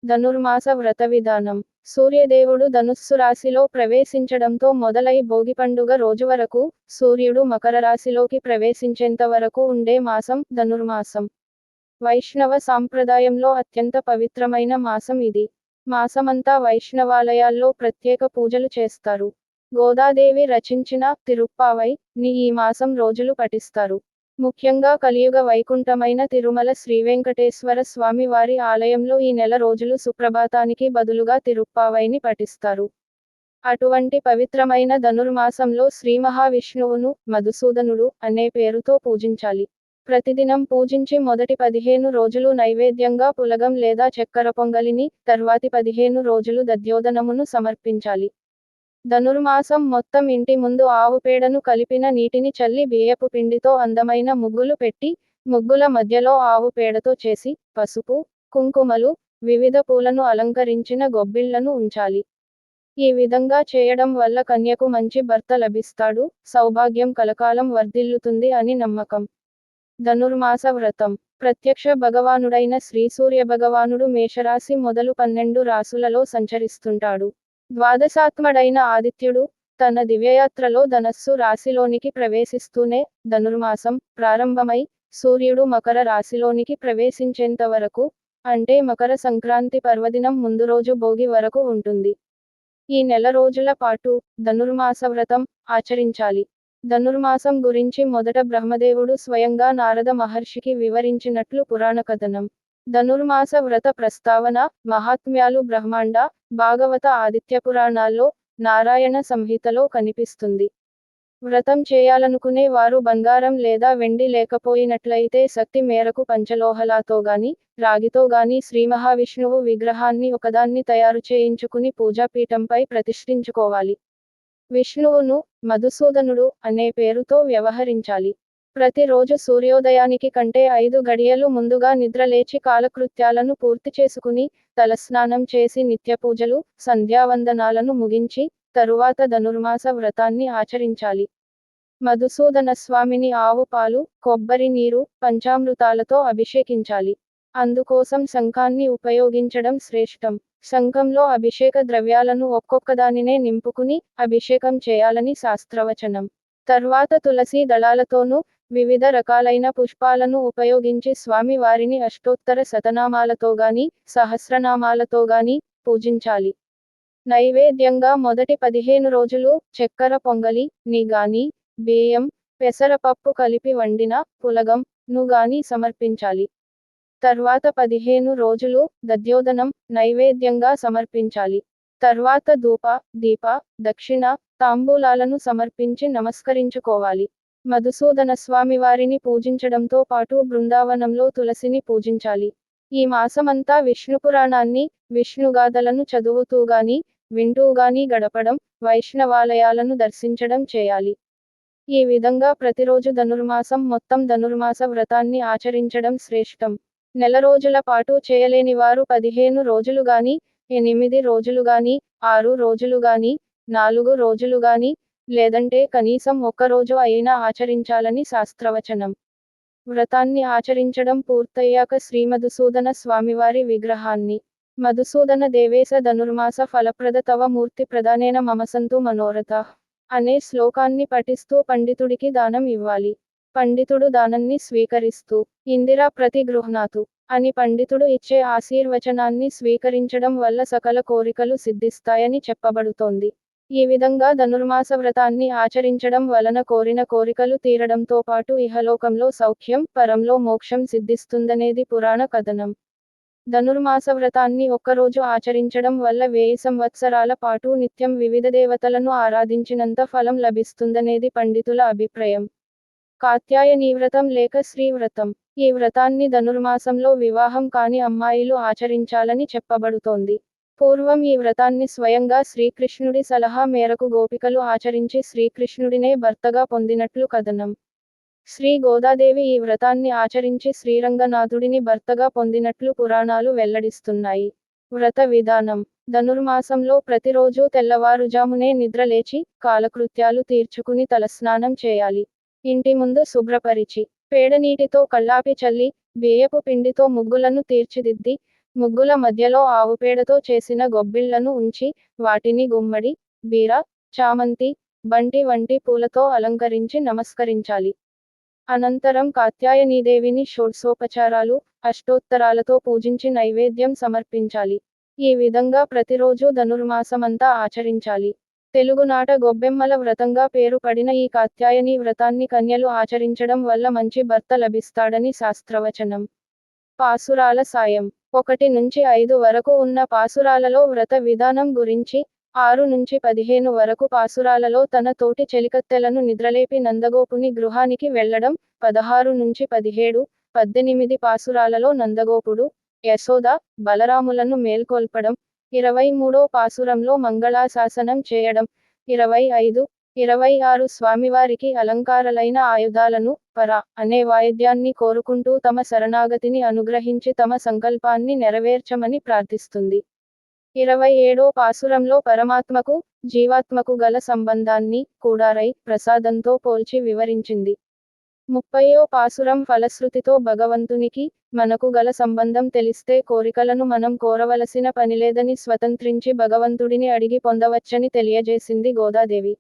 ధనుర్మాస వ్రత విధానం. సూర్యదేవుడు ధనుస్సు రాశిలో ప్రవేశించడంతో మొదలై భోగి పండుగ రోజు వరకు, సూర్యుడు మకర రాశిలోకి ప్రవేశించేంత వరకు ఉండే మాసం ధనుర్మాసం. వైష్ణవ సాంప్రదాయంలో అత్యంత పవిత్రమైన మాసం ఇది. మాసమంతా వైష్ణవాలయాల్లో ప్రత్యేక పూజలు చేస్తారు. గోదాదేవి రచించిన తిరుప్పావై ని ఈ మాసం రోజులు పఠిస్తారు. ముఖ్యంగా కలియుగ వైకుంఠమైన తిరుమల శ్రీవేంకటేశ్వర స్వామి వారి ఆలయంలో ఈ నెల రోజులు సుప్రభాతానికి బదులుగా తిరుప్పావైని పఠిస్తారు. అటువంటి పవిత్రమైన ధనుర్మాసంలో శ్రీ మహావిష్ణువును మధుసూదనుడు అనే పేరుతో పూజించాలి. ప్రతిదినం పూజించి మొదటి 15 రోజులు నైవేద్యంగా పులగం లేదా చక్కెర పొంగలిని, తర్వాతి 15 రోజులు దధ్యోదనమును సమర్పించాలి. ధనుర్మాసం మొత్తం ఇంటి ముందు ఆవు పేడను కలిపిన నీటిని చల్లి బియ్యపు పిండితో అందమైన ముగ్గులు పెట్టి, ముగ్గుల మధ్యలో ఆవు పేడతో చేసి, పసుపు, కుంకుమలు, వివిధ పూలను అలంకరించిన గొబ్బిళ్లను ఉంచాలి. ఈ విధంగా చేయడం వల్ల కన్యకు మంచి భర్త లభిస్తాడు, సౌభాగ్యం కలకాలం వర్ధిల్లుతుంది అని నమ్మకం. ధనుర్మాస వ్రతం. ప్రత్యక్ష భగవానుడైన శ్రీ సూర్య భగవానుడు మేషరాశి మొదలు 12 రాశులలో సంచరిస్తుంటాడు. ద్వాదశాత్మడైన ఆదిత్యుడు తన దివ్యయాత్రలో ధనస్సు రాశిలోనికి ప్రవేశిస్తూనే ధనుర్మాసం ప్రారంభమై, సూర్యుడు మకర రాశిలోనికి ప్రవేశించేంత వరకు, అంటే మకర సంక్రాంతి పర్వదినం ముందు రోజు భోగి వరకు ఉంటుంది. ఈ నెల రోజుల పాటు ధనుర్మాస వ్రతం ఆచరించాలి. ధనుర్మాసం గురించి మొదట బ్రహ్మదేవుడు స్వయంగా నారద మహర్షికి వివరించినట్లు పురాణ కథనం. ధనుర్మాస వ్రత ప్రస్తావన, మహాత్మ్యాలు బ్రహ్మాండ, భాగవత ఆదిత్య పురాణాల్లో, నారాయణ సంహితలో కనిపిస్తుంది. వ్రతం చేయాలనుకునే వారు బంగారం లేదా వెండి లేకపోయినట్లయితే శక్తి మేరకు పంచలోహలాతో గాని, రాగితో గాని శ్రీ మహావిష్ణువు విగ్రహాన్ని ఒకదాన్ని తయారు చేయించుకుని పూజాపీఠంపై ప్రతిష్ఠించుకోవాలి. విష్ణువును మధుసూదనుడు అనే పేరుతో వ్యవహరించాలి. ప్రతిరోజు సూర్యోదయానికి కంటే 5 గడియలు ముందుగా నిద్రలేచి కాలకృత్యాలను పూర్తి చేసుకుని, తలస్నానం చేసి నిత్యపూజలు, సంధ్యావందనాలను ముగించి, తరువాత ధనుర్మాస వ్రతాన్ని ఆచరించాలి. మధుసూదన స్వామిని ఆవు పాలు, కొబ్బరి నీరు, పంచామృతాలతో అభిషేకించాలి. అందుకోసం శంఖాన్ని ఉపయోగించడం శ్రేష్టం. శంఖంలో అభిషేక ద్రవ్యాలను ఒక్కొక్కదానినే నింపుకుని అభిషేకం చేయాలని శాస్త్రవచనం. తర్వాత తులసి దళాలతోనూ, వివిధ రకాలైన పుష్పాలను ఉపయోగించి స్వామి వారిని అష్టోత్తర శతనామాలతోగాని, సహస్రనామాలతోగాని పూజించాలి. నైవేద్యంగా మొదటి 15 రోజులు చక్కెర పొంగలి ని గాని, బియ్యం, పెసరపప్పు కలిపి వండిన పులగం ను గాని సమర్పించాలి. తర్వాత 15 రోజులు దధ్యోదనం నైవేద్యంగా సమర్పించాలి. తర్వాత ధూప, దీప, దక్షిణ, తాంబూలాలను సమర్పించి నమస్కరించుకోవాలి. మధుసూదన స్వామివారిని పూజించడంతో పాటు బృందావనంలో తులసిని పూజించాలి. ఈ మాసమంతా విష్ణుపురాణాన్ని, విష్ణుగాథలను చదువుతూగాని, వింటూగాని గడపడం, వైష్ణవాలయాలను దర్శించడం చేయాలి. ఈ విధంగా ప్రతిరోజు ధనుర్మాసం మొత్తం ధనుర్మాస వ్రతాన్ని ఆచరించడం శ్రేష్టం. నెల రోజుల పాటు చేయలేని వారు 15 రోజులుగాని, 8 రోజులుగాని, 6 రోజులుగాని, 4 రోజులుగాని, లేదంటే కనీసం ఒక్కరోజు అయినా ఆచరించాలని శాస్త్రవచనం. వ్రతాన్ని ఆచరించడం పూర్తయ్యాక శ్రీమధుసూదన స్వామివారి విగ్రహాన్ని మధుసూదన దేవేశ ధనుర్మాస ఫలప్రద తవ మూర్తి ప్రధానేన మమసంతు మనోరథ అనే శ్లోకాన్ని పఠిస్తూ పండితుడికి దానం ఇవ్వాలి. పండితుడు దానాన్ని స్వీకరిస్తూ ఇందిరా ప్రతి గృహ్ణాతు అని పండితుడు ఇచ్చే ఆశీర్వచనాన్ని స్వీకరించడం వల్ల సకల కోరికలు సిద్ధిస్తాయని చెప్పబడుతోంది. ఈ విధంగా ధనుర్మాస వ్రతాన్ని ఆచరించడం వలన కోరిన కోరికలు తీరడంతో పాటు ఇహలోకంలో సౌఖ్యం, పరంలో మోక్షం సిద్ధిస్తుందనేది పురాణ కథనం. ధనుర్మాస వ్రతాన్ని ఒక్కరోజు ఆచరించడం వల్ల 1000 సంవత్సరాల పాటు నిత్యం వివిధ దేవతలను ఆరాధించినంత ఫలం లభిస్తుందనేది పండితుల అభిప్రాయం. కాత్యాయని వ్రతం లేక శ్రీ వ్రతం. ఈ వ్రతాన్ని ధనుర్మాసంలో వివాహం కాని అమ్మాయిలు ఆచరించాలని చెప్పబడుతోంది. పూర్వం ఈ వ్రతాన్ని స్వయంగా శ్రీకృష్ణుడి సలహా మేరకు గోపికలు ఆచరించి శ్రీకృష్ణుడినే భర్తగా పొందినట్లు కథనం. శ్రీ గోదాదేవి ఈ వ్రతాన్ని ఆచరించి శ్రీరంగనాథుడిని భర్తగా పొందినట్లు పురాణాలు వెల్లడిస్తున్నాయి. వ్రత విధానం. ధనుర్మాసంలో ప్రతిరోజూ తెల్లవారుజామునే నిద్రలేచి, కాలకృత్యాలు తీర్చుకుని తలస్నానం చేయాలి. ఇంటి ముందు శుభ్రపరిచి, పేడనీటితో కల్లాపి చల్లి, బియ్యపు పిండితో ముగ్గులను తీర్చిదిద్ది, ముగ్గుల మధ్యలో ఆవుపేడతో చేసిన గొబ్బిళ్లను ఉంచి, వాటిని గుమ్మడి, బీర, చామంతి, బంతి వంటి పూలతో అలంకరించి నమస్కరించాలి. అనంతరం కాత్యాయనీదేవిని షోడశోపచారాలు, అష్టోత్తరాలతో పూజించి నైవేద్యం సమర్పించాలి. ఈ విధంగా ప్రతిరోజూ ధనుర్మాసమంతా ఆచరించాలి. తెలుగునాట గొబ్బెమ్మల వ్రతంగా పేరు పడిన ఈ కాత్యాయని వ్రతాన్ని కన్యలు ఆచరించడం వల్ల మంచి భర్త లభిస్తాడని శాస్త్రవచనం. పాసురాల సాయం 1-5 వరకు ఉన్న పాసురాలలో వ్రత విధానం గురించి, 6-15 వరకు పాసురాలలో తన తోటి చెలికత్తెలను నిద్రలేపి నందగోపుని గృహానికి వెళ్లడం, 16-17, 18 పాసురాలలో నందగోపుడు, యశోద, బలరాములను మేల్కొల్పడం, 23వ పాసురంలో మంగళాశాసనం చేయడం, 25, 26 స్వామివారికి అలంకారాలైన ఆయుధాలను, పర అనే వాయిద్యాన్ని కోరుకుంటూ తమ శరణాగతిని అనుగ్రహించి తమ సంకల్పాన్ని నెరవేర్చమని ప్రార్థిస్తుంది. 27వ పాసురంలో పరమాత్మకు, జీవాత్మకు గల సంబంధాన్ని, కూడారై, ప్రసాదంతో పోల్చి వివరించింది. 30వ పాసురం ఫలశ్రుతితో భగవంతునికి, మనకు గల సంబంధం తెలిస్తే కోరికలను మనం కోరవలసిన పనిలేదని స్వతంత్రించి భగవంతుడిని అడిగి పొందవచ్చని తెలియజేసింది గోదాదేవి.